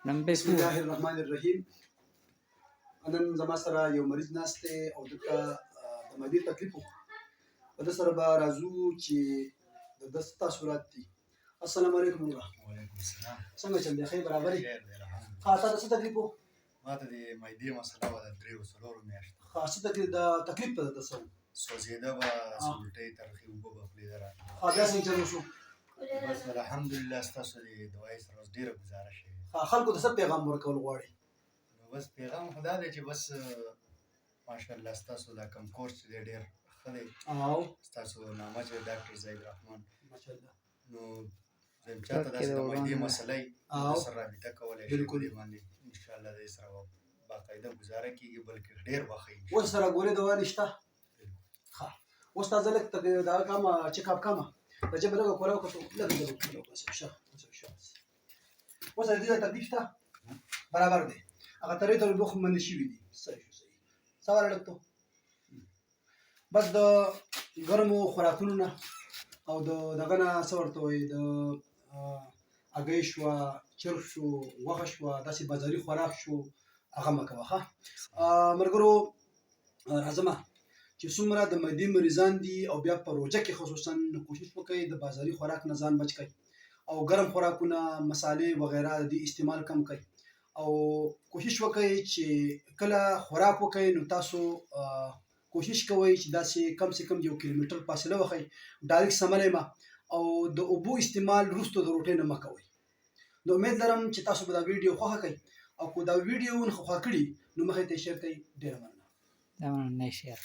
بسم الله الرحمن الرحیم. نن زما سره یو مریض ناست دی او دلته د معدې تکلیف و. په ده سره به راځو چې د ده څه تاثرات دي. السلام علیکم ورحمة الله. وعلیکم السلام. څنګه چل دی؟ خیر برابر یې؟ خیر دی الحمدلله. ښه، تا ته څه تکلیف و؟ ما ته د معدې مسله وه د 3-4 میاشتو. ښه، څه تکلیف د تکلیف ته درته څه و؟ سوځېده به، سلټۍ ترخې اوبه به خولېده راته. ښه، بیا څنګه چل وشو؟ بس الحمدلله ستاسو د دعایي سره اوس ډېره ګزاره شوې. ښه، خلکو ته څه پیغام ورکول غواړې؟ نو بس پیغام خو دا دی چې بس ماشاءالله ستاسو دا کوم کورس چې دی ډېر ښه دی. او ستاسو نامه چې ډاکټر زید رحمان، ماشاءالله. نو زه یم چاته داسې د معدې مسله وي سره رابطه کولی شي په دې باندې انشاءالله د دې سره به باقاعده ګزاره کېږي، بلکې ډېر به ښه اوس سره ګولۍ دوا نشته؟ ښه، اوس تا زه لږ دغه کامه چیک اپ کامه د ژبې لږه کوله وکړو، لږه ژبه کوله وکړو. اوس د دې تکلیف شته؟ برابر دی. هغه ترې ته اوبه خو منې شوي دي. صحیح شو، صحیح. سوال لږ تو بس د ګرمو خوراکونو نه او د دغه نه څه ورته وایي د هګۍ شوه، چرګ شو، غوښه شوه، داسې بازاري خوراک شو، هغه مه کوه. ښه ملګرو، راځمه چې څومره د معدې مریضان دي او بیا په روژه کې خصوصا کوشش وکړئ د بازاري خوراک نه ځان بچ کړئ او ګرم خوراکونه، مسالې وغیره د دې استعمال کم کړئ او کوشش وکړئ چې کله خوراک وکړئ نو تاسو کوشش کوئ چې داسې کم سے کم 1 کیلومتر فاصله وښئ، ډایرکټ سملی مه او د اوبو استعمال وروسته د روټۍ نه مه کوئ. نو امید لرم چې تاسو به دا ویډیو خوښه کړئ او که دا ویډیو ونه خوښه کړي نو مخې ته یې شیر کړئ. ډېره مننه. نه شیر